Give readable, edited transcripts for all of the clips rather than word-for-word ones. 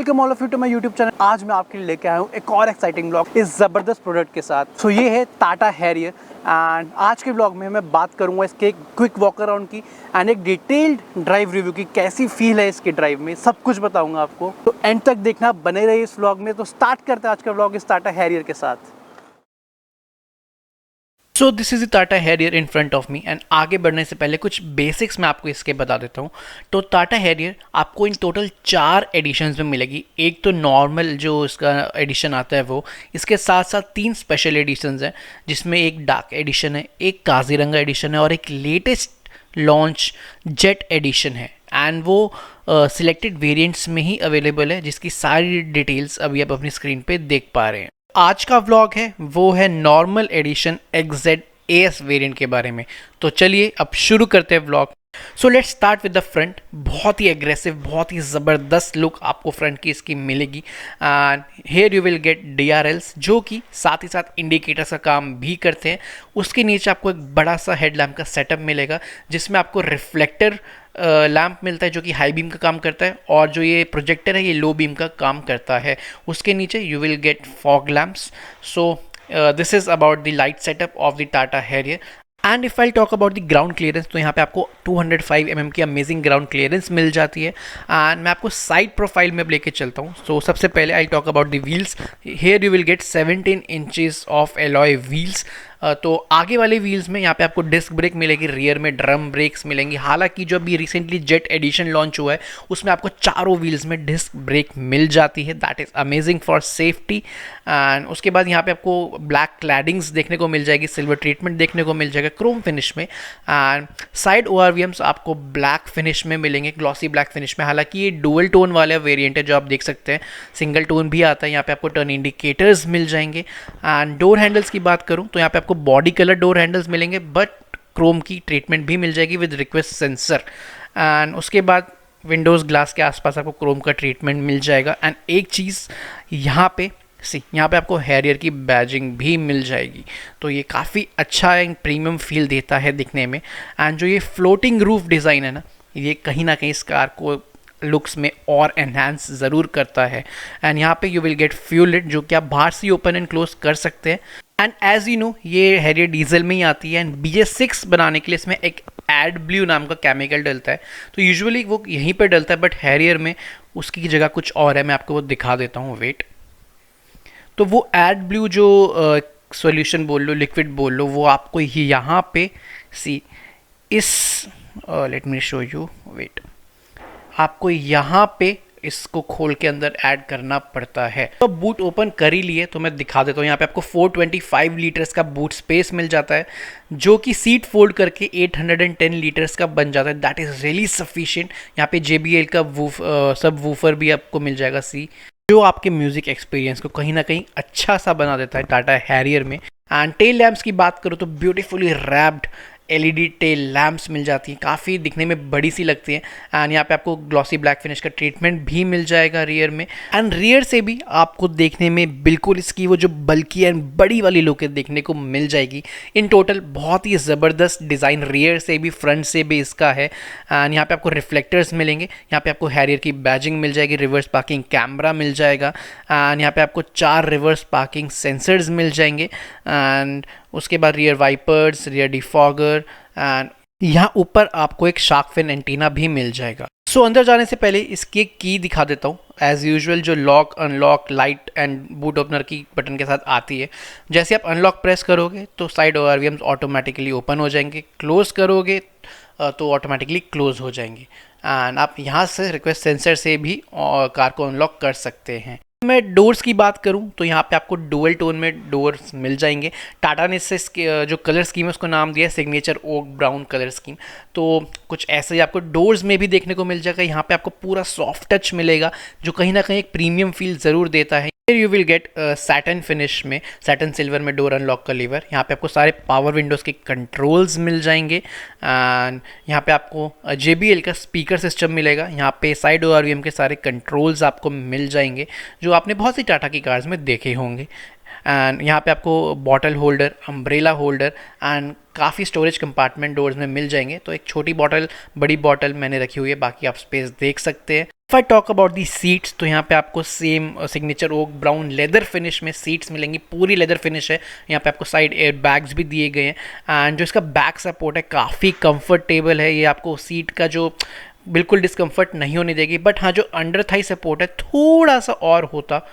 Welcome all of you to my YouTube channel. आज मैं आपके लिए लेके आया हूँ एक और एक्साइटिंग ब्लॉग इस ज़बरदस्त प्रोडक्ट के साथ। सो ये है टाटा हैरियर एंड आज के ब्लॉग में मैं बात करूँगा इसके एक क्विक वॉक अराउंड की एंड एक डिटेल्ड ड्राइव रिव्यू की। कैसी फील है इसके ड्राइव में, सब कुछ बताऊँगा आपको, तो एंड तक देखना, बने रहिए इस ब्लॉग में। तो स्टार्ट करते हैं आज का ब्लॉग इस टाटा हैरियर के साथ। So this is the Tata Harrier in front of me and आगे बढ़ने से पहले कुछ बेसिक्स मैं आपको इसके बता देता हूँ। तो टाटा हैरियर आपको इन टोटल 4 एडिशंस में मिलेगी। एक तो नॉर्मल जो इसका एडिशन आता है वो, इसके साथ साथ 3 स्पेशल एडिशंस हैं जिसमें एक डार्क एडिशन है, एक काजीरंगा एडिशन है और एक लेटेस्ट लॉन्च जेट एडिशन है। एंड वो सिलेक्टेड वेरिएंट्स में ही अवेलेबल है, जिसकी सारी डिटेल्स अभी आप अपनी स्क्रीन पे देख पा रहे हैं। आज का व्लॉग है वो है normal edition XZ AS variant के बारे में। तो चलिए अब शुरू करते हैं vlog. So let's start with the front. बहुत ही एग्रेसिव, बहुत ही ज़बरदस्त लुक आपको फ्रंट की इसकी मिलेगी। And here you will get DRLs जो कि साथ ही साथ इंडिकेटर्स का काम भी करते हैं। उसके नीचे आपको एक बड़ा सा हेडलैम्प का सेटअप मिलेगा जिसमें आपको रिफ्लेक्टर लैम्प मिलता है जो कि हाई बीम का काम करता है, और जो ये प्रोजेक्टर है ये लो बीम का काम करता है। उसके नीचे you will gate fog lamps. So this is about the light setup of the Tata Harrier. And if I talk about the ground clearance, तो यहाँ पे आपको 205 mm की अमेजिंग ग्राउंड क्लियरेंस मिल जाती है। एंड मैं आपको साइड प्रोफाइल में लेके चलता हूँ। सो सबसे पहले I talk about the wheels. Here you will get 17 inches of alloy wheels. तो आगे वाले व्हील्स में यहाँ पे आपको डिस्क ब्रेक मिलेगी, रियर में ड्रम ब्रेक्स मिलेंगी। हालांकि जो अभी रिसेंटली जेट एडिशन लॉन्च हुआ है उसमें आपको चारों व्हील्स में डिस्क ब्रेक मिल जाती है। That is amazing for safety. And उसके बाद यहाँ पे आपको ब्लैक क्लैडिंग्स देखने को मिल जाएगी, सिल्वर ट्रीटमेंट देखने को मिल जाएगा क्रोम फिनिश में। एंड साइड ORVMs आपको ब्लैक फिनिश में मिलेंगे, ग्लॉसी ब्लैक फिनिश में। हालांकि ये डुअल टोन वाला वेरिएंट है जो आप देख सकते हैं, सिंगल टोन भी आता है। यहाँ पे आपको टर्न इंडिकेटर्स मिल जाएंगे। एंड डोर हैंडल्स की बात करूँ तो यहाँ पे आपको बॉडी कलर डोर हैंडल्स मिलेंगे, बट क्रोम की ट्रीटमेंट भी मिल जाएगी विद रिक्वेस्ट सेंसर। एंड उसके बाद विंडोज़ ग्लास के आसपास आपको क्रोम का ट्रीटमेंट मिल जाएगा। एंड एक चीज़ यहाँ पे आपको हैरियर की बैजिंग भी मिल जाएगी, तो ये काफ़ी अच्छा एंड प्रीमियम फील देता है दिखने में। एंड जो ये फ्लोटिंग रूफ डिज़ाइन है ना, ये कहीं ना कहीं इस कार को लुक्स में और एनहांस ज़रूर करता है। एंड यहाँ पे you will get fuel lid जो कि आप बाहर से ओपन एंड क्लोज कर सकते हैं। एंड एज यू नो ये हैरियर डीजल में ही आती है एंड BS6 बनाने के लिए इसमें एक AdBlue नाम का केमिकल डलता है। तो यूजुअली वो यहीं पर डलता है, बट हैरियर में उसकी जगह कुछ और है। मैं आपको वो दिखा देता हूँ, वेट। तो वो AdBlue जो सॉल्यूशन बोल लो, लिक्विड बोल लो, वो आपको यहाँ पे let me show you, wait, आपको यहाँ पे इसको खोल के अंदर ऐड करना पड़ता है। तो बूट ओपन कर ही लिए तो मैं दिखा देता हूँ। यहाँ पे आपको 425 लीटर्स का बूट स्पेस मिल जाता है जो कि सीट फोल्ड करके 810 लीटर्स का बन जाता है। That is really sufficient. यहाँ पे JBL का सब वूफर भी आपको मिल जाएगा जो आपके म्यूजिक एक्सपीरियंस को कहीं ना कहीं अच्छा सा बना देता है टाटा हैरियर में। एंड टेल लैम्प्स की बात करूँ तो beautifully wrapped LED tail lamps मिल जाती हैं, काफ़ी दिखने में बड़ी सी लगती हैं। एंड यहाँ पे आपको ग्लॉसी ब्लैक फिनिश का ट्रीटमेंट भी मिल जाएगा रियर में। एंड रियर से भी आपको देखने में बिल्कुल इसकी वो जो बल्की एंड बड़ी वाली लुक है देखने को मिल जाएगी। इन टोटल बहुत ही ज़बरदस्त डिज़ाइन रियर से भी फ्रंट से भी इसका है। एंड यहाँ पे आपको रिफ्लेक्टर्स मिलेंगे, यहाँ पे आपको हैरियर की बैजिंग मिल जाएगी, रिवर्स पार्किंग कैमरा मिल जाएगा। एंड यहाँ पे आपको 4 रिवर्स पार्किंग सेंसर्स मिल जाएंगे। एंड उसके बाद rear wipers, rear defogger, and यहाँ ऊपर आपको एक शार्क फिन एंटीना भी मिल जाएगा। सो अंदर जाने से पहले इसकी एक की दिखा देता हूँ। एज यूजुअल जो lock unlock light and boot opener की बटन के साथ आती है, जैसे आप अनलॉक प्रेस करोगे तो साइड ORVMs ऑटोमेटिकली ओपन हो जाएंगे, क्लोज करोगे तो ऑटोमेटिकली क्लोज हो जाएंगे। एंड आप यहाँ से रिक्वेस्ट सेंसर से भी कार को अनलॉक कर सकते हैं। मैं डोर्स की बात करूं तो यहाँ पे आपको डुअल टोन में डोर्स मिल जाएंगे। टाटा ने इससे जो कलर स्कीम है उसको नाम दिया है signature oak brown colour scheme. तो कुछ ऐसे ही आपको डोर्स में भी देखने को मिल जाएगा। यहाँ पे आपको पूरा सॉफ्ट टच मिलेगा जो कहीं ना कहीं एक प्रीमियम फील ज़रूर देता है। You will get satin finish में, सैटन सिल्वर में डोर अनलॉक का लीवर। यहाँ पे आपको सारे पावर विंडोज़ के कंट्रोल्स मिल जाएंगे। एंड यहाँ पे आपको JBL का स्पीकर सिस्टम मिलेगा। यहाँ पे साइड ORVM के सारे कंट्रोल्स आपको मिल जाएंगे जो आपने बहुत सी टाटा की कार्स में देखे होंगे। एंड यहाँ पे आपको bottle holder, umbrella holder and काफ़ी स्टोरेज कंपार्टमेंट डोर्स में मिल जाएंगे। तो एक छोटी बॉटल, बड़ी बॉटल मैंने रखी हुई है, बाकी आप स्पेस देख सकते हैं। If I talk about the seats, तो यहाँ पे आपको same signature oak brown leather finish में सीट्स मिलेंगी, पूरी लेदर फिनिश है। यहाँ पे आपको साइड एयर बैग्स भी दिए गए हैं एंड जो इसका बैक सपोर्ट है काफ़ी कंफर्टेबल है। ये आपको सीट का जो बिल्कुल डिस्कम्फर्ट नहीं होने देगी, बट हाँ जो अंडर थाई सपोर्ट है थोड़ा सा और होता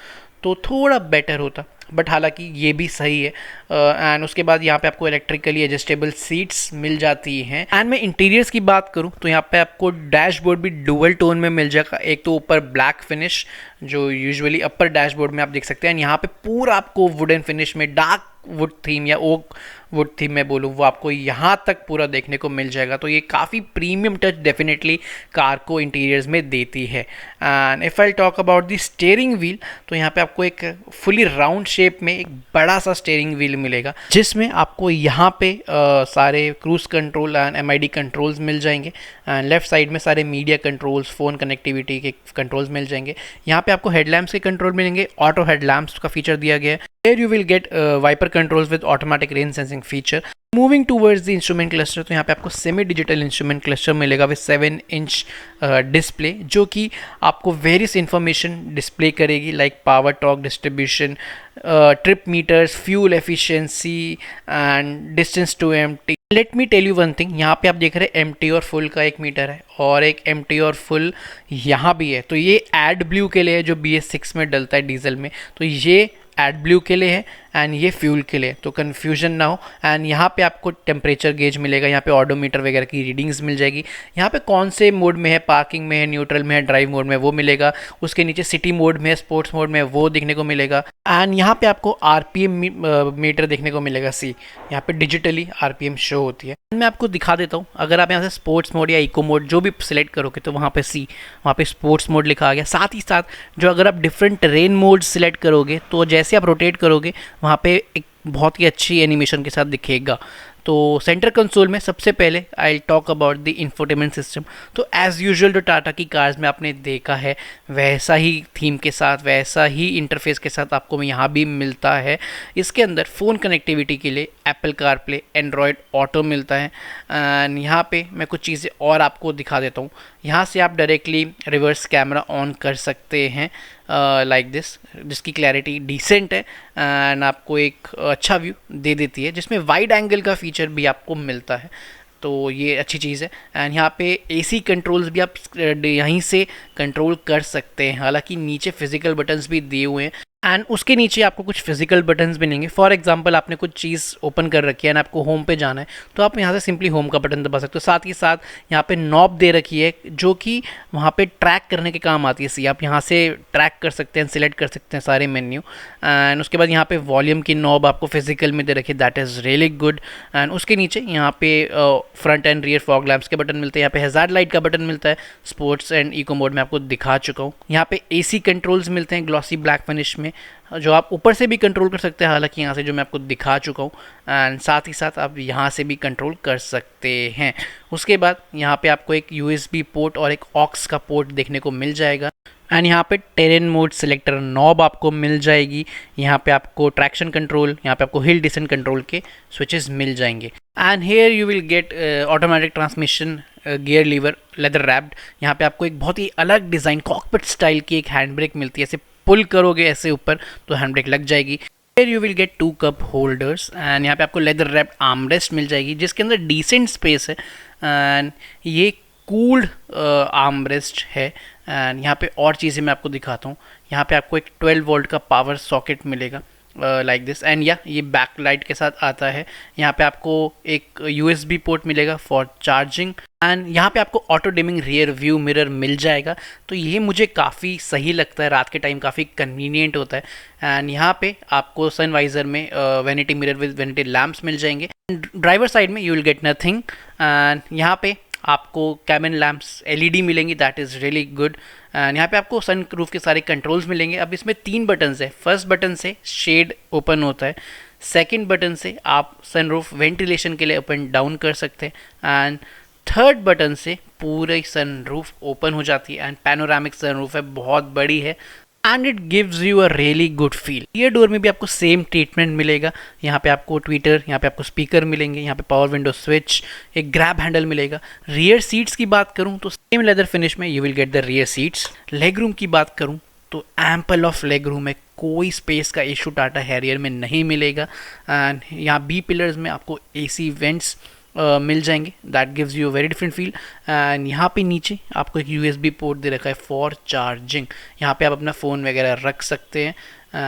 तो थोड़ा बेटर होता, बट हालांकि ये भी सही है। एंड उसके बाद यहाँ पे आपको इलेक्ट्रिकली एडजस्टेबल सीट्स मिल जाती हैं। एंड मैं इंटीरियर्स की बात करूँ तो यहाँ पे आपको डैशबोर्ड भी डुअल टोन में मिल जाएगा। एक तो ऊपर ब्लैक फिनिश जो यूजुअली अपर डैशबोर्ड में आप देख सकते हैं, यहाँ पे पूरा आपको वुडन फिनिश में डार्क वुड थीम या ओक वुड थीम में बोलूँ वो आपको यहाँ तक पूरा देखने को मिल जाएगा। तो ये काफ़ी प्रीमियम टच डेफिनेटली कार को इंटीरियर्स में देती है। And if I talk about the steering wheel, तो यहाँ पे आपको एक फुली राउंड शेप में एक बड़ा सा स्टीयरिंग व्हील मिलेगा, जिसमें आपको यहाँ पे सारे cruise control and MID controls मिल जाएंगे। एंड लेफ्ट साइड में सारे मीडिया कंट्रोल्स, फ़ोन कनेक्टिविटी के कंट्रोल्स मिल जाएंगे। यहाँ पे आपको हेडलैम्प्स के कंट्रोल मिलेंगे, ऑटो हेडलैम्प्स का फीचर दिया गया है। Here you will get wiper controls with automatic rain sensing feature. Moving towards the instrument cluster, तो यहाँ पे आपको सेमी डिजिटल इंस्ट्रूमेंट क्लस्टर मिलेगा विद 7 इंच डिस्प्ले, जो कि आपको वेरियस इंफॉर्मेशन डिस्प्ले करेगी like power, torque distribution, trip meters, fuel efficiency and distance to empty. Let me tell you one thing, यहाँ पे आप देख रहे हैं एम्प्टी और फुल का एक मीटर है और एक एम्प्टी और फुल यहाँ भी है। तो ये एड ब्लू के लिए है जो BS6 में डलता है डीजल में, तो ये एड ब्लू के लिए है एंड ये फ्यूल के लिए, तो कन्फ्यूजन ना हो। एंड यहाँ पे आपको टेम्परेचर गेज मिलेगा, यहाँ पे ऑडोमीटर वगैरह की रीडिंग्स मिल जाएगी। यहाँ पे कौन से मोड में है, पार्किंग में है, न्यूट्रल में है, ड्राइव मोड में, वो मिलेगा। उसके नीचे सिटी मोड में है, स्पोर्ट्स मोड में, वो देखने को मिलेगा। एंड यहाँ पे आपको RPM मीटर देखने को मिलेगा। यहाँ पे डिजिटली RPM शो होती है। मैं आपको दिखा देता हूँ, अगर आप यहाँ से स्पोर्ट्स मोड या इको मोड जो भी सिलेक्ट करोगे तो वहाँ पे वहाँ पे स्पोर्ट्स मोड लिखा आ गया। साथ ही साथ जो अगर आप डिफरेंट टेरेन मोड सिलेक्ट करोगे तो जैसे आप रोटेट करोगे वहाँ पे एक बहुत ही अच्छी एनिमेशन के साथ दिखेगा। तो सेंटर कंसोल में सबसे पहले I talk about the infotainment system. तो एज़ यूजुअल जो टाटा की कार्स में आपने देखा है वैसा ही थीम के साथ, वैसा ही इंटरफेस के साथ आपको यहाँ भी मिलता है। इसके अंदर फ़ोन कनेक्टिविटी के लिए एप्पल कारप्ले, एंड्रॉयड ऑटो मिलता है। एंड यहाँ पे मैं कुछ चीज़ें और आपको दिखा देता हूँ। यहाँ से आप डायरेक्टली रिवर्स कैमरा ऑन कर सकते हैं लाइक दिस, जिसकी क्लैरिटी डिसेंट है एंड आपको एक अच्छा व्यू दे देती है, जिसमें वाइड एंगल का फीचर भी आपको मिलता है। तो ये अच्छी चीज़ है। एंड यहाँ पे AC कंट्रोल्स भी आप यहीं से कंट्रोल कर सकते हैं। हालांकि नीचे फिजिकल बटन्स भी दिए हुए हैं एंड उसके नीचे आपको कुछ फिजिकल बटन्स मिलेंगे। फॉर एग्जांपल आपने कुछ चीज़ ओपन कर रखी है एंड आपको होम पे जाना है तो आप यहाँ से सिंपली होम का बटन दबा सकते हो। साथ ही साथ यहाँ पे नॉब दे रखी है जो कि वहाँ पे ट्रैक करने के काम आती है। आप यहाँ से ट्रैक कर सकते हैं, सिलेक्ट कर सकते हैं सारे मेन्यू। एंड उसके बाद यहाँ पे वॉल्यूम की नॉब आपको फिजिकल में दे रखी है, that is really good. And उसके नीचे यहाँ पे front end rear fog lamps के बटन मिलते हैं। यहाँ पे हैजार्ड लाइट का बटन मिलता है। स्पोर्ट्स एंड इको मोड में आपको दिखा चुका हूँ। यहाँ पे AC कंट्रोल्स मिलते हैं ग्लॉसी ब्लैक फिनिश में, जो आप ऊपर से भी कंट्रोल कर सकते हैं, हालांकि यहाँ से जो मैं आपको दिखा चुका हूँ। एंड साथ ही साथ आप यहाँ से भी कंट्रोल कर सकते हैं। उसके बाद यहाँ पे आपको एक USB पोर्ट और एक ऑक्स का पोर्ट देखने को मिल जाएगा। एंड यहाँ पे टेरेन मोड सिलेक्टर नॉब आपको मिल जाएगी। यहाँ पे आपको ट्रैक्शन कंट्रोल, यहाँ पे आपको हिल डिसेंट कंट्रोल के स्विचेस मिल जाएंगे। And here you will get automatic transmission gear lever leather wrapped. यहाँ पे आपको एक बहुत ही अलग डिज़ाइन कॉकपिट स्टाइल की एक हैंड ब्रेक मिलती है। ऐसे पुल करोगे ऐसे ऊपर तो हैंड ब्रेक लग जाएगी। Here you will get 2 cup holders and यहाँ पे आपको लेदर रैप्ड आर्मरेस्ट मिल जाएगी जिसके अंदर डिसेंट स्पेस है। एंड ये कूल्ड आर्मरेस्ट है। एंड यहाँ पे और चीज़ें मैं आपको दिखाता हूँ। यहाँ पे आपको एक 12 वोल्ट का पावर सॉकेट मिलेगा लाइक दिस। एंड ये बैक लाइट के साथ आता है। यहाँ पे आपको एक USB पोर्ट मिलेगा फॉर चार्जिंग। एंड यहाँ पे आपको auto dimming rear view mirror मिल जाएगा। तो ये मुझे काफ़ी सही लगता है, रात के टाइम काफ़ी कन्वीनियंट होता है। एंड यहाँ पे आपको सनवाइजर में vanity mirror with vanity lamps मिल जाएंगे। ड्राइवर साइड में you will get nothing. And यहाँ पे आपको कैबिन लैम्प्स LED मिलेंगी, that is really good. And यहाँ पे आपको सन रूफ के सारे कंट्रोल्स मिलेंगे। अब इसमें 3 बटन्स है। फर्स्ट बटन से शेड ओपन होता है, सेकंड बटन से आप सन रूफ वेंटिलेशन के लिए अप एंड डाउन कर सकते हैं एंड थर्ड बटन से पूरी सन रूफ ओपन हो जाती है। एंड पैनोरामिक सन रूफ है, बहुत बड़ी है। And it gives you a really good feel. Rear door में भी आपको सेम ट्रीटमेंट मिलेगा। यहाँ पे आपको ट्विटर, यहाँ पे आपको स्पीकर मिलेंगे, यहाँ पे पावर विंडो स्विच, एक ग्रैब हैंडल मिलेगा। रियर सीट्स की बात करूँ तो सेम लेदर फिनिश में you will get the rear seats. Leg room की बात करूँ तो एम्पल ऑफ लेग रूम है, कोई स्पेस का इशू टाटा हैरियर में नहीं मिलेगा। एंड यहाँ बी पिलर्स में आपको AC वेंट्स मिल जाएंगे, that gives you a very different feel. And यहाँ पे नीचे आपको एक USB पोर्ट दे रखा है फॉर चार्जिंग, यहाँ पे आप अपना फ़ोन वगैरह रख सकते हैं।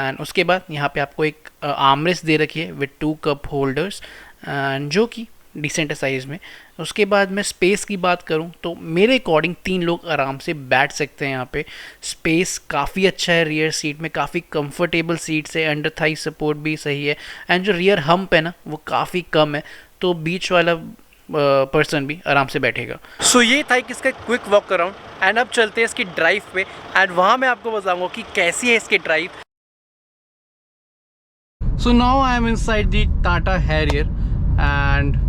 एंड उसके बाद यहाँ पे आपको एक आर्मरेस्ट दे रखी है विद 2 कप होल्डर्स, एंड जो कि डिसेंट साइज़ में। उसके बाद मैं स्पेस की बात करूं तो मेरे अकॉर्डिंग 3 लोग आराम से बैठ सकते हैं यहाँ पे। स्पेस काफ़ी अच्छा है, रियर सीट में काफ़ी कंफर्टेबल सीट्स है, अंडर थाई सपोर्ट भी सही है, एंड जो रियर हम्प है ना वो काफ़ी कम है, तो बीच वाला पर्सन भी आराम से बैठेगा। सो ये था कि इसका क्विक वॉक अराउंड, एंड अब चलते हैं इसकी ड्राइव पे, एंड वहाँ मैं आपको बताऊँगा कि कैसी है इसकी drive. So now I am inside the Tata Harrier, and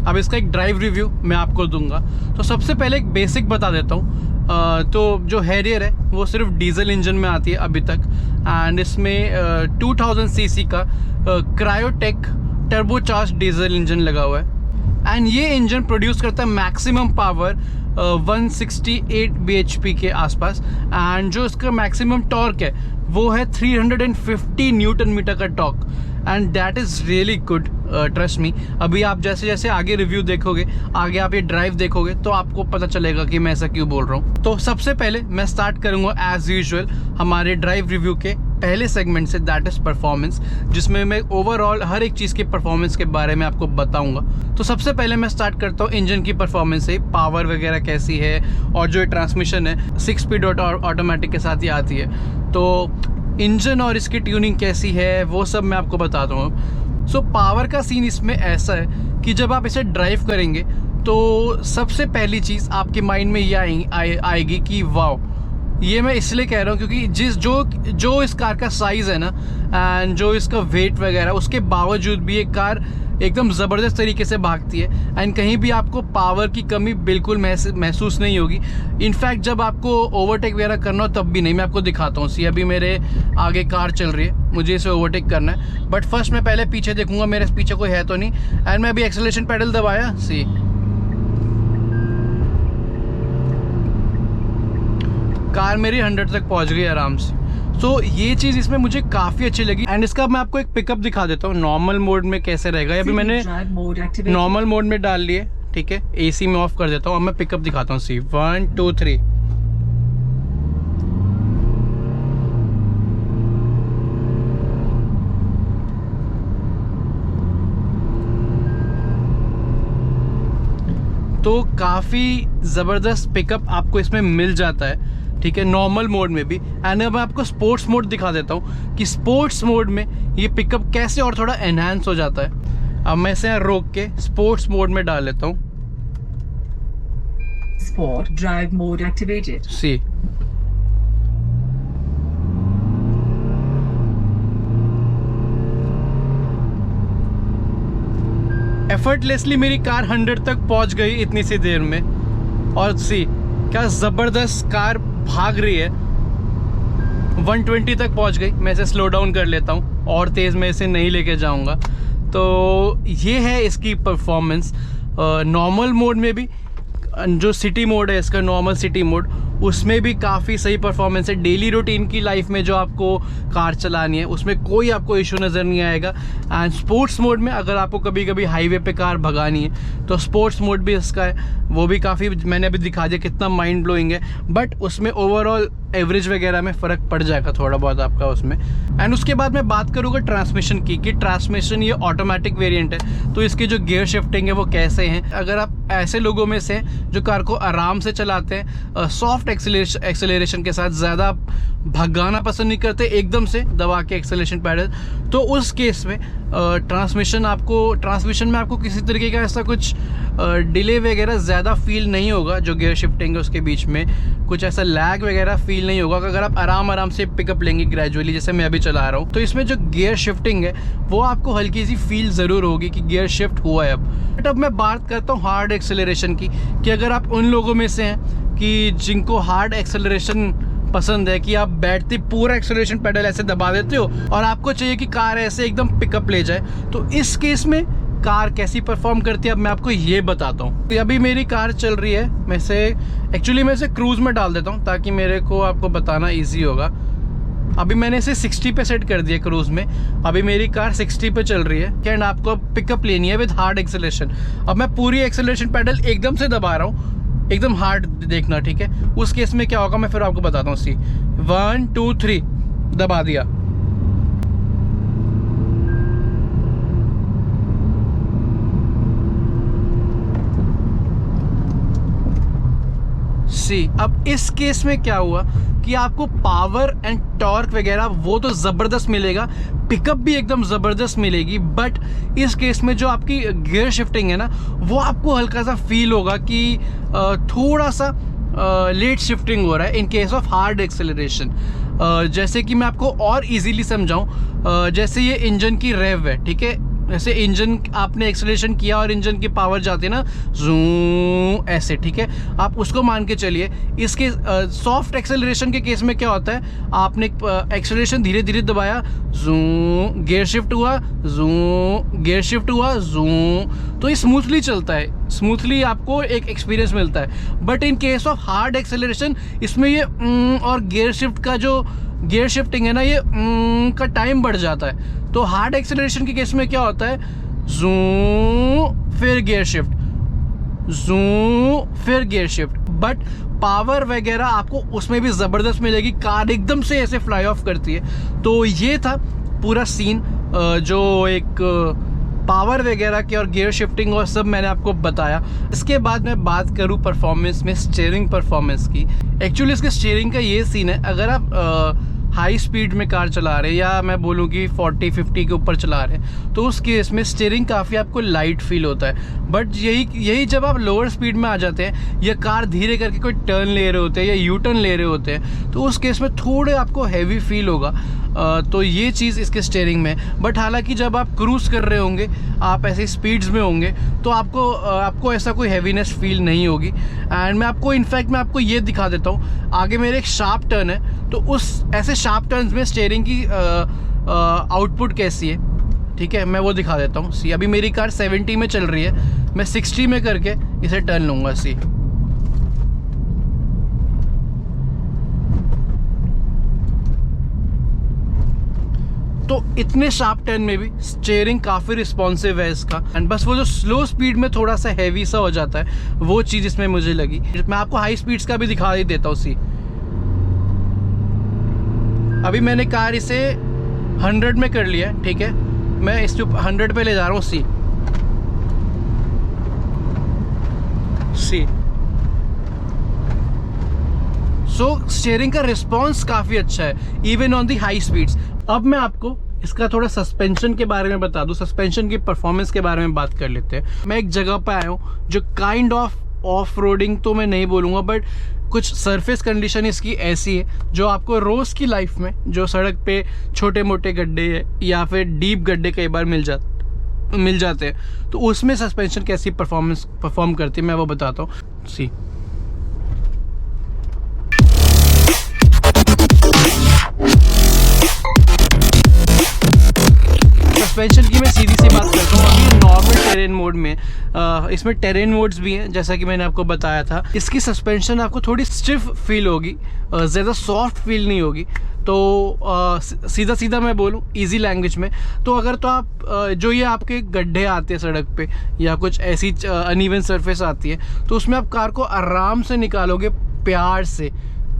अब इसका एक ड्राइव रिव्यू मैं आपको दूंगा। तो सबसे पहले एक बेसिक बता देता हूँ। तो जो हैरियर है वो सिर्फ डीजल इंजन में आती है अभी तक, एंड इसमें 2000 सीसी का क्रायोटेक टर्बोचार्ज डीजल इंजन लगा हुआ है। एंड ये इंजन प्रोड्यूस करता है मैक्सिमम पावर 168 bhp के आसपास, एंड जो इसका मैक्सिमम टॉर्क है वो है 350 न्यूटन मीटर का torque, and that is really good, trust me. अभी आप जैसे जैसे आगे रिव्यू देखोगे, आगे आप ये ड्राइव देखोगे तो आपको पता चलेगा कि मैं ऐसा क्यों बोल रहा हूँ। तो सबसे पहले मैं स्टार्ट करूँगा एज यूजुअल हमारे ड्राइव रिव्यू के पहले सेगमेंट से, दैट इज़ परफॉर्मेंस, जिसमें मैं ओवरऑल हर एक चीज़ के परफॉर्मेंस के बारे में आपको बताऊंगा। तो सबसे पहले मैं स्टार्ट करता हूँ इंजन की परफॉर्मेंस से, पावर वगैरह कैसी है, और जो ट्रांसमिशन है 6 स्पीड ऑटोमेटिक के साथ ही आती है, तो इंजन और इसकी ट्यूनिंग कैसी है वो सब मैं आपको बताता हूँ। सो पावर का सीन इसमें ऐसा है कि जब आप इसे ड्राइव करेंगे तो सबसे पहली चीज़ आपके माइंड में ये आएगी कि वाओ, ये मैं इसलिए कह रहा हूँ क्योंकि जो इस कार का साइज़ है ना, एंड जो इसका वेट वगैरह, उसके बावजूद भी ये कार एकदम ज़बरदस्त तरीके से भागती है, एंड कहीं भी आपको पावर की कमी बिल्कुल महसूस नहीं होगी। इनफैक्ट जब आपको ओवरटेक वगैरह करना हो तब भी नहीं। मैं आपको दिखाता हूँ। सी अभी मेरे आगे कार चल रही है, मुझे इसे ओवरटेक करना है, बट फर्स्ट मैं पहले पीछे देखूंगा मेरे पीछे कोई है तो नहीं, एंड मैं अभी एक्सेलरेशन पेडल दबाया, सी कार मेरी 100 तक पहुंच गई आराम से। सो ये चीज़ इसमें मुझे काफ़ी अच्छी लगी, एंड इसका मैं आपको एक पिकअप दिखा देता हूँ नॉर्मल मोड में कैसे रहेगा। अभी मैंने नॉर्मल मोड में डाल लिए, ठीक है, AC में ऑफ कर देता हूँ। अब मैं पिकअप दिखाता हूँ। सी 1 2 3, तो काफ़ी ज़बरदस्त पिकअप आपको इसमें मिल जाता है, ठीक है, नॉर्मल मोड में भी। एंड अब मैं आपको स्पोर्ट्स मोड दिखा देता हूँ कि स्पोर्ट्स मोड में ये पिकअप कैसे और थोड़ा एनहांस हो जाता है। अब मैं इसे रोक के स्पोर्ट्स मोड में डाल लेता हूँ। Sport drive mode activated. See effortlessly मेरी कार 100 तक पहुंच गई इतनी सी देर में, और सी क्या ज़बरदस्त कार भाग रही है। 120 तक पहुंच गई। मैं इसे स्लो डाउन कर लेता हूं, और तेज़ मैं इसे नहीं लेके जाऊंगा। तो ये है इसकी परफॉर्मेंस। नॉर्मल मोड में भी, जो सिटी मोड है इसका, नॉर्मल सिटी मोड, उसमें भी काफ़ी सही परफॉर्मेंस है। डेली रूटीन की लाइफ में जो आपको कार चलानी है उसमें कोई आपको इशू नज़र नहीं आएगा। एंड स्पोर्ट्स मोड में अगर आपको कभी कभी हाईवे पे कार भगानी है तो स्पोर्ट्स मोड भी इसका है, वो भी काफ़ी, मैंने अभी दिखा दिया कितना माइंड ब्लोइंग है, बट उसमें ओवरऑल एवरेज वगैरह में फ़र्क पड़ जाएगा थोड़ा बहुत आपका उसमें। एंड उसके बाद मैं बात करूँगा ट्रांसमिशन की, कि ट्रांसमिशन ये ऑटोमेटिक वेरिएंट है, तो इसकी जो गियर शिफ्टिंग है वो कैसे हैं। अगर आप ऐसे लोगों में से जो कार को आराम से चलाते हैं, सॉफ्ट एक्सेलरेशन के साथ, ज़्यादा भगाना पसंद नहीं करते एकदम से दबा के एक्सेलरेशन पैडल, तो उस केस में ट्रांसमिशन में आपको किसी तरीके का ऐसा कुछ डिले वगैरह ज़्यादा फील नहीं होगा। जो गियर शिफ्टिंग है उसके बीच में कुछ ऐसा लैग वगैरह फील नहीं होगा। अगर आप आराम से पिकअप लेंगे ग्रेजुअली, जैसे मैं अभी चला रहा हूँ, तो इसमें जो गियर शिफ्टिंग है वो आपको हल्की सी फील ज़रूर होगी कि गियर शिफ्ट हुआ है अब। बट अब मैं बात करता हूँ हार्ड एक्सेलरेशन की, कि अगर आप उन लोगों में से हैं कि जिनको हार्ड एक्सेलरेशन पसंद है कि आप बैठते पूरा एक्सेलरेशन पेडल ऐसे दबा देते हो और आपको चाहिए कि कार ऐसे एकदम पिकअप ले जाए। तो इस केस में कार कैसी परफॉर्म करती है अब मैं आपको ये बताता हूँ। तो अभी मेरी कार चल रही है, मैं इसे क्रूज में डाल देता हूँ ताकि मेरे को आपको बताना ईजी होगा। अभी मैंने इसे 60 पे सेट कर दिया क्रूज में। अभी मेरी कार 60 पे चल रही है एंड आपको पिकअप लेनी है विद हार्ड एक्सेलरेशन। अब मैं पूरी एक्सेलरेशन पेडल एकदम से दबा रहा हूँ, एकदम हार्ड देखना, ठीक है। उस केस में क्या होगा मैं फिर आपको बताता हूँ। 1 2 3 दबा दिया। अब इस केस में क्या हुआ कि आपको पावर एंड टॉर्क वगैरह वो तो ज़बरदस्त मिलेगा, पिकअप भी एकदम ज़बरदस्त मिलेगी, बट इस केस में जो आपकी गियर शिफ्टिंग है ना वो आपको हल्का सा फील होगा कि थोड़ा सा लेट शिफ्टिंग हो रहा है in case of hard acceleration. जैसे कि मैं आपको और इजीली समझाऊं, जैसे ये इंजन की रेव है, ठीक है। जैसे इंजन आपने एक्सेलरेशन किया और इंजन की पावर जाती है ना जूं ऐसे, ठीक है। आप उसको मान के चलिए। इसके सॉफ्ट एक्सेलरेशन के केस में क्या होता है, आपने एक्सेलरेशन धीरे धीरे दबाया, जूं गियर शिफ्ट हुआ, जूं गियर शिफ्ट हुआ, जूं, तो ये स्मूथली चलता है, स्मूथली आपको एक एक्सपीरियंस मिलता है। But in case of hard acceleration इसमें ये और गियर शिफ्ट का जो गियर शिफ्टिंग है ना ये का टाइम बढ़ जाता है। तो हार्ड एक्सेलरेशन के केस में क्या होता है, जूं फिर गियर शिफ्ट, जूं फिर गियर शिफ्ट, बट पावर वगैरह आपको उसमें भी ज़बरदस्त मिलेगी, कार एकदम से ऐसे फ्लाई ऑफ करती है। तो ये था पूरा सीन, जो एक पावर वगैरह के और गियर शिफ्टिंग और सब मैंने आपको बताया। इसके बाद मैं बात करूं परफॉर्मेंस में, स्टीयरिंग परफॉर्मेंस की। एक्चुअली इसके स्टीयरिंग का ये सीन है, अगर आप हाई स्पीड में कार चला रहे हैं या मैं बोलूँ कि 40-50 के ऊपर चला रहे हैं तो उस केस में स्टीयरिंग काफ़ी आपको लाइट फील होता है। बट यही जब आप लोअर स्पीड में आ जाते हैं या कार धीरे करके कोई टर्न ले रहे होते हैं या यू टर्न ले रहे होते हैं तो उस केस में थोड़े आपको हैवी फील होगा। तो ये चीज़ इसके स्टीयरिंग में। बट हालांकि जब आप क्रूज़ कर रहे होंगे, आप ऐसे स्पीड्स में होंगे तो आपको ऐसा कोई हैवीनेस फील नहीं होगी। एंड मैं आपको ये दिखा देता हूँ। आगे मेरे एक शार्प टर्न है तो उस ऐसे शार्प टर्न्स में स्टीयरिंग की आउटपुट कैसी है, ठीक है, मैं वो दिखा देता हूँ। सी अभी मेरी कार 70 में चल रही है, मैं 60 में करके इसे टर्न लूँगा। सी तो इतने शार्प टर्न में भी स्टीयरिंग काफ़ी रिस्पॉन्सिव है इसका। एंड बस वो जो स्लो स्पीड में थोड़ा सा हैवी सा हो जाता है वो चीज़ इसमें मुझे लगी। मैं आपको हाई स्पीड्स का भी दिखा ही देता हूँ। सी अभी मैंने कार इसे 100 में कर लिया, ठीक है, मैं इसके 100 पे ले जा रहा हूँ। सी सो स्टीयरिंग का रिस्पॉन्स काफ़ी अच्छा है even on the high speeds. अब मैं आपको इसका थोड़ा सस्पेंशन के बारे में बता दूं, सस्पेंशन की परफॉर्मेंस के बारे में बात कर लेते हैं। मैं एक जगह पे आया हूँ जो काइंड ऑफ रोडिंग तो मैं नहीं बोलूँगा, बट कुछ सरफेस कंडीशन इसकी ऐसी है जो आपको रोज़ की लाइफ में जो सड़क पे छोटे मोटे गड्ढे या फिर डीप गड्ढे कई बार मिल जाते हैं तो उसमें सस्पेंशन कैसी परफॉर्म करती है मैं वो बताता हूँ। सी सस्पेंशन की मैं सीधी सी बात करता हूँ। अभी नॉर्मल टेरेन मोड में इसमें टेरेन मोड्स भी हैं जैसा कि मैंने आपको बताया था। इसकी सस्पेंशन आपको थोड़ी स्टिफ फील होगी, ज़्यादा सॉफ्ट फील नहीं होगी। तो सीधा मैं बोलूँ इजी लैंग्वेज में तो अगर तो आप जो ये आपके गड्ढे आते हैं सड़क पे या कुछ ऐसी अनइवन सरफेस आती है तो उसमें आप कार को आराम से निकालोगे प्यार से,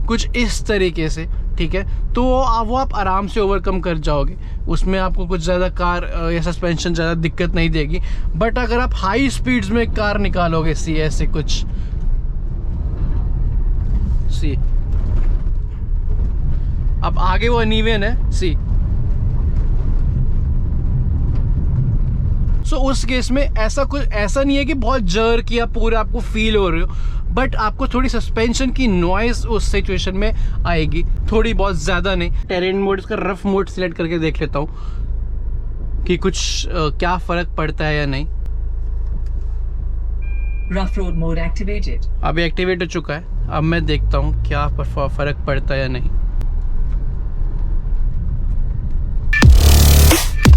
कुछ इस तरीके से, ठीक है, तो वो आप आराम से ओवरकम कर जाओगे। उसमें आपको कुछ ज़्यादा कार या सस्पेंशन ज़्यादा दिक्कत नहीं देगी। बट अगर आप हाई स्पीड्स में कार निकालोगे सी ऐसे कुछ सी, अब आगे वो अनइवन है सी, सो उस केस में ऐसा नहीं है कि बहुत जर्क या पूरे आपको फील हो रहे हो, बट आपको थोड़ी सस्पेंशन की नॉइज उस सिचुएशन में आएगी, थोड़ी बहुत ज़्यादा नहीं। टेरेन मोड का रफ मोड सिलेक्ट करके देख लेता हूँ कि कुछ क्या फ़र्क पड़ता है या नहीं। Rough road mode activated. अभी एक्टिवेट हो चुका है। अब मैं देखता हूँ क्या फ़र्क पड़ता है या नहीं।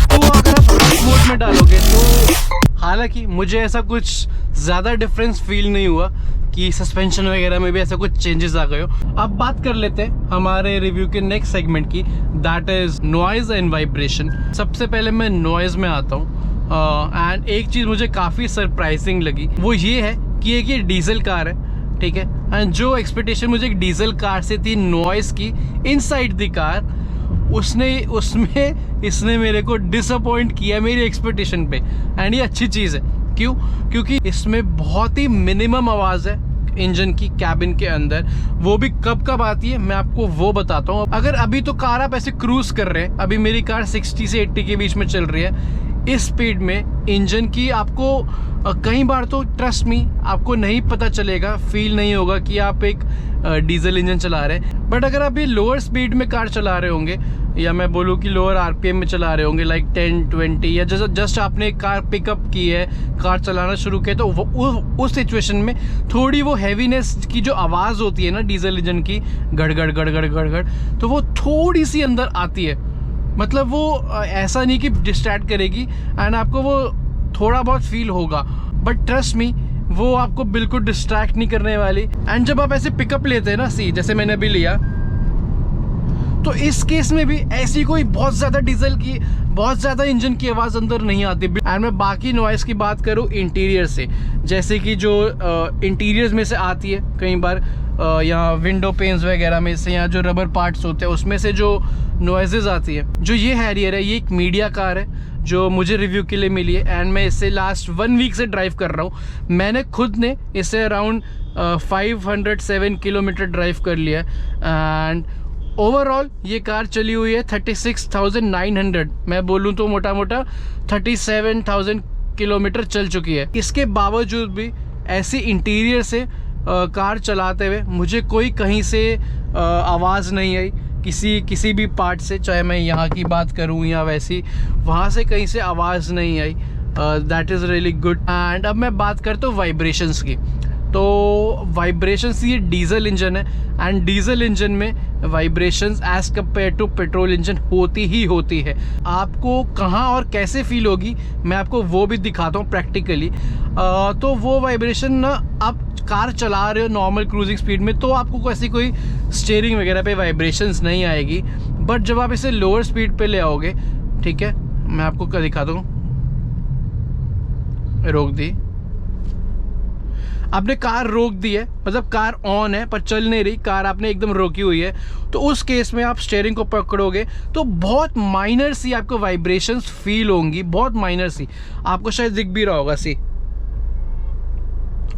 तो अगर आप रफ मोड में डालोगे तो हालांकि मुझे ऐसा कुछ ज़्यादा डिफरेंस फील नहीं हुआ कि सस्पेंशन वगैरह में भी ऐसा कुछ चेंजेस आ गए हो। अब बात कर लेते हैं हमारे रिव्यू के नेक्स्ट सेगमेंट की, that is noise and vibration. सबसे पहले मैं नॉइज़ में आता हूँ एंड एक चीज़ मुझे काफ़ी सरप्राइजिंग लगी, वो ये है कि एक ये डीजल कार है, ठीक है, एंड जो एक्सपेक्टेशन मुझे एक डीजल कार से थी नॉइज़ की इनसाइड द कार, उसमें इसने मेरे को डिसअपॉइंट किया मेरी एक्सपेक्टेशन पे। एंड ये अच्छी चीज़ है, क्यों? क्योंकि इसमें बहुत ही मिनिमम आवाज़ है इंजन की कैबिन के अंदर। वो भी कब कब आती है मैं आपको वो बताता हूँ। अगर अभी तो कार आप ऐसे क्रूज कर रहे हैं, अभी मेरी कार 60 से 80 के बीच में चल रही है, इस स्पीड में इंजन की आपको कई बार तो ट्रस्ट मी आपको नहीं पता चलेगा, फील नहीं होगा कि आप एक डीजल इंजन चला रहे हैं। बट अगर आप ये लोअर स्पीड में कार चला रहे होंगे, या मैं बोलूँ कि लोअर आरपीएम में चला रहे होंगे, लाइक 10-20, या जस्ट आपने एक कार पिकअप की है, कार चलाना शुरू किया, तो उस सिचुएशन में थोड़ी वो हैवीनेस की जो आवाज़ होती है ना डीजल इंजन की, गड़गड़ गड़गड़ गड़गड़, तो वो थोड़ी सी अंदर आती है। मतलब वो ऐसा नहीं कि डिस्ट्रैक्ट करेगी एंड आपको वो थोड़ा बहुत फील होगा, बट ट्रस्ट मी वो आपको बिल्कुल डिस्ट्रैक्ट नहीं करने वाली। एंड जब आप ऐसे पिकअप लेते हैं ना, जैसे मैंने अभी लिया, तो इस केस में भी ऐसी कोई बहुत ज़्यादा डीजल की, बहुत ज़्यादा इंजन की आवाज़ अंदर नहीं आती। एंड मैं बाकी नॉइज़ की बात करूँ इंटीरियर से, जैसे कि जो इंटीरियर्स में से आती है कई बार, या विंडो पेन्स वगैरह में से, या जो रबर पार्ट्स होते हैं उसमें से जो नॉइजेज़ आती है। जो ये हैरियर है, ये एक मीडिया कार है जो मुझे रिव्यू के लिए मिली है, एंड मैं इसे लास्ट 1 वीक से ड्राइव कर रहा हूँ। मैंने खुद ने इसे अराउंड 507 किलोमीटर ड्राइव कर लिया एंड ओवरऑल ये कार चली हुई है 36,900, मैं बोलूँ तो मोटा मोटा 37,000 किलोमीटर चल चुकी है। इसके बावजूद भी ऐसे इंटीरियर से कार चलाते हुए मुझे कोई कहीं से आवाज़ नहीं आई, किसी भी पार्ट से, चाहे मैं यहाँ की बात करूँ या वैसी, वहाँ से कहीं से आवाज़ नहीं आई। That is really good. And अब मैं बात करता हूँ वाइब्रेशंस की। तो वाइब्रेशंस, ये डीजल इंजन है एंड डीजल इंजन में vibrations as compare to petrol engine होती ही होती है। आपको कहाँ और कैसे फील होगी मैं आपको वो भी दिखाता हूँ प्रैक्टिकली। तो वो वाइब्रेशन ना, आप कार चला रहे हो नॉर्मल क्रूजिंग स्पीड में तो आपको ऐसी कोई स्टीयरिंग वगैरह पे वाइब्रेशंस नहीं आएगी, बट जब आप इसे लोअर स्पीड पे ले आओगे, ठीक है, मैं आपको क्या दिखाता हूँ, रोक दी, आपने कार रोक दी है, मतलब कार ऑन है पर चल नहीं रही, कार आपने एकदम रोकी हुई है, तो उस केस में आप स्टीयरिंग को पकड़ोगे तो बहुत माइनर सी आपको वाइब्रेशंस फील होंगी, बहुत माइनर सी, आपको शायद दिख भी रहा होगा।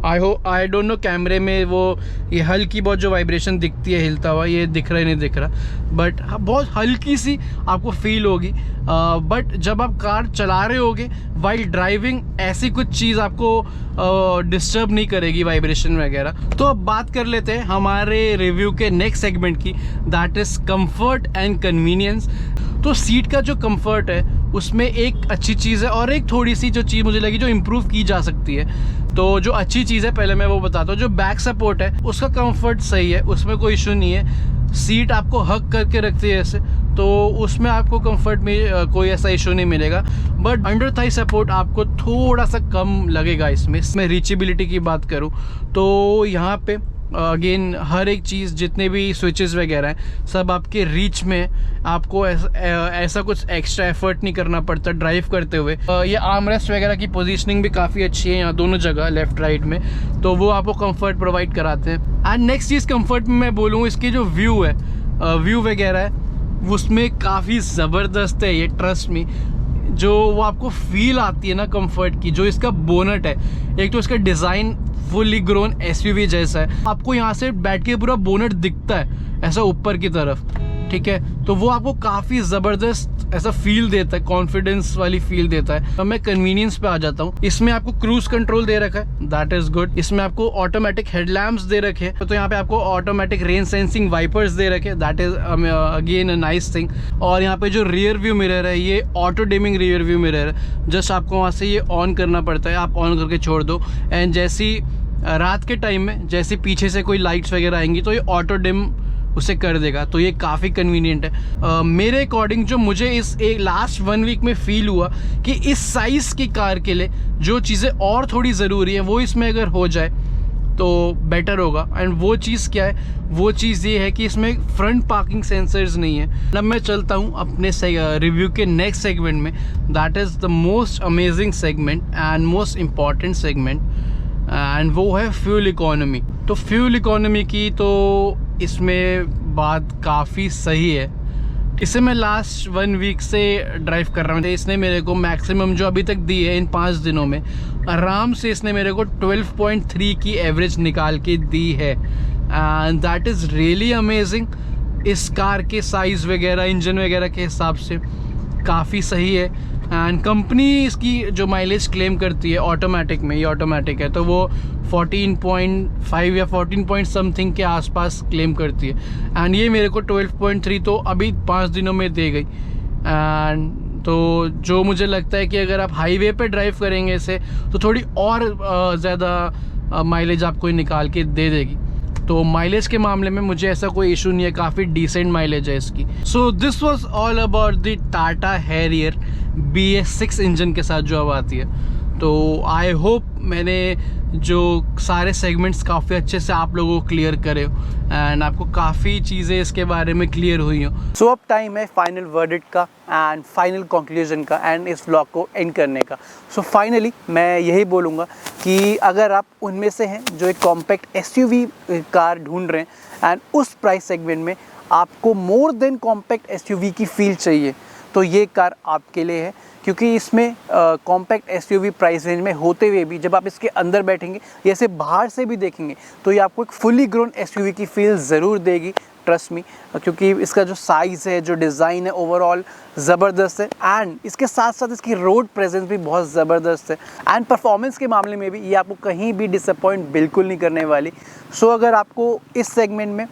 आई डोंट नो कैमरे में वो ये हल्की बहुत जो वाइब्रेशन दिखती है हिलता हुआ, ये दिख रहा है नहीं दिख रहा, बट बहुत हल्की सी आपको फील होगी। बट जब आप कार चला रहे होगे वाइल ड्राइविंग, ऐसी कुछ चीज़ आपको डिस्टर्ब नहीं करेगी वाइब्रेशन वगैरह। तो अब बात कर लेते हैं हमारे रिव्यू के नेक्स्ट सेगमेंट की, that is comfort and convenience. तो सीट का जो कंफर्ट है उसमें एक अच्छी चीज़ है और एक थोड़ी सी जो चीज़ मुझे लगी जो इम्प्रूव की जा सकती है। तो जो अच्छी चीज़ है पहले मैं वो बताता हूँ। जो बैक सपोर्ट है उसका कंफर्ट सही है, उसमें कोई इशू नहीं है। सीट आपको हक करके रखती है ऐसे, तो उसमें आपको कंफर्ट में कोई ऐसा इशू नहीं मिलेगा। बट अंडर थाई सपोर्ट आपको थोड़ा सा कम लगेगा इसमें रीचेबिलिटी की बात करूँ तो यहाँ पे अगेन हर एक चीज़, जितने भी स्विचेस वगैरह हैं सब आपके रीच में, आपको ऐसा कुछ एक्स्ट्रा एफर्ट नहीं करना पड़ता ड्राइव करते हुए। ये आर्मरेस्ट वगैरह की पोजीशनिंग भी काफ़ी अच्छी है यहाँ दोनों जगह, लेफ्ट राइट में, तो वो आपको कंफर्ट प्रोवाइड कराते हैं। एंड नेक्स्ट चीज़ कंफर्ट में मैं बोलूँ, इसकी जो व्यू है, व्यू वगैरह है उसमें काफ़ी ज़बरदस्त है ये, ट्रस्ट मी। जो वो आपको फील आती है ना कंफर्ट की, जो इसका बोनट है, एक तो इसका डिज़ाइन फुली ग्रोन एसयूवी जैसा है, आपको यहाँ से बैठ के पूरा बोनट दिखता है ऐसा ऊपर की तरफ, ठीक है, तो वो आपको काफ़ी ज़बरदस्त ऐसा फील देता है, कॉन्फिडेंस वाली फील देता है। अब मैं कन्वीनियंस पे आ जाता हूँ। इसमें आपको क्रूज कंट्रोल दे रखा है, दैट इज़ गुड। इसमें आपको ऑटोमेटिक हेडलैम्प्स दे रखे हैं, तो यहाँ पे आपको ऑटोमेटिक रेन सेंसिंग वाइपर्स दे रखे हैं, that is again a nice thing. और यहाँ पे जो रियर व्यू मिरर है ये auto dimming rear view mirror है, जस्ट आपको वहाँ से ये ऑन करना पड़ता है, आप ऑन करके छोड़ दो एंड जैसी रात के टाइम में जैसे पीछे से कोई लाइट्स वगैरह आएंगी तो ये ऑटो डिम उसे कर देगा, तो ये काफ़ी कन्वीनियंट है। मेरे अकॉर्डिंग जो मुझे इस एक लास्ट 1 वीक में फ़ील हुआ कि इस साइज़ की कार के लिए जो चीज़ें और थोड़ी ज़रूरी है वो इसमें अगर हो जाए तो बेटर होगा। एंड वो चीज़ क्या है, वो चीज़ ये है कि इसमें फ्रंट पार्किंग सेंसर्स नहीं है। अब मैं चलता हूँ अपने रिव्यू के नेक्स्ट सेगमेंट में, that is the most amazing segment and most important segment, and वो है फ्यूल इकोनॉमी। तो फ्यूल इकोनॉमी की तो इसमें बात काफ़ी सही है। इसे मैं लास्ट 1 वीक से ड्राइव कर रहा हूँ, इसने मेरे को मैक्सिमम जो अभी तक दी है इन 5 दिनों में, आराम से इसने मेरे को 12.3 की एवरेज निकाल के दी है, and that is really amazing. इस कार के साइज़ वगैरह, इंजन वगैरह के हिसाब से काफ़ी सही है। एंड कंपनी इसकी जो माइलेज क्लेम करती है ऑटोमेटिक में, ये ऑटोमेटिक है, तो वो 14.5 या 14 पॉइंट समथिंग के आसपास क्लेम करती है, एंड ये मेरे को 12.3 तो अभी 5 दिनों में दे गई। एंड तो जो मुझे लगता है कि अगर आप हाईवे पे ड्राइव करेंगे इसे तो थोड़ी और ज़्यादा माइलेज आपको निकाल के दे देगी। तो माइलेज के मामले में मुझे ऐसा कोई इशू नहीं है, काफ़ी डिसेंट माइलेज है इसकी। So this was all about the Tata Harrier BS6 engine के साथ जो अब आती है। तो आई होप मैंने जो सारे सेगमेंट्स काफ़ी अच्छे से आप लोगों को क्लियर करे हो एंड आपको काफ़ी चीज़ें इसके बारे में क्लियर हुई हो। सो अब टाइम है फाइनल वर्डिक्ट का एंड फाइनल कंक्लूजन का एंड इस व्लॉग को एंड करने का। सो फाइनली मैं यही बोलूँगा कि अगर आप उनमें से हैं जो एक कॉम्पैक्ट SUV कार ढूंढ रहे हैं एंड उस प्राइस सेगमेंट में आपको मोर देन कॉम्पैक्ट SUV की फील चाहिए, तो ये कार आपके लिए है। क्योंकि इसमें कॉम्पैक्ट SUV प्राइस रेंज में होते हुए भी जब आप इसके अंदर बैठेंगे या इसे बाहर से भी देखेंगे तो ये आपको एक फुली ग्रोन SUV की फील ज़रूर देगी, ट्रस्ट मी, क्योंकि इसका जो साइज़ है, जो डिज़ाइन है, ओवरऑल ज़बरदस्त है एंड इसके साथ साथ इसकी रोड प्रेजेंस भी बहुत ज़बरदस्त है एंड परफॉर्मेंस के मामले में भी ये आपको कहीं भी डिसअपॉइंट बिल्कुल नहीं करने वाली। सो अगर आपको इस सेगमेंट में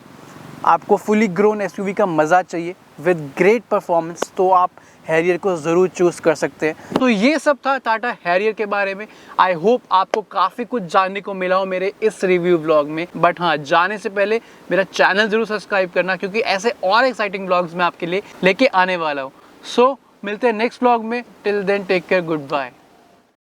आपको फुली ग्रोन SUV का मज़ा चाहिए विद ग्रेट परफॉर्मेंस तो आप हैरियर को ज़रूर चूज़ कर सकते हैं। तो ये सब था टाटा हैरियर के बारे में। आई होप आपको काफ़ी कुछ जानने को मिला हो मेरे इस रिव्यू व्लॉग में। बट हाँ, जाने से पहले मेरा चैनल ज़रूर सब्सक्राइब करना, क्योंकि ऐसे और एक्साइटिंग व्लॉग्स मैं आपके लिए लेके आने वाला हूँ। सो मिलते हैं नेक्स्ट व्लॉग में। Till then take care, good bye.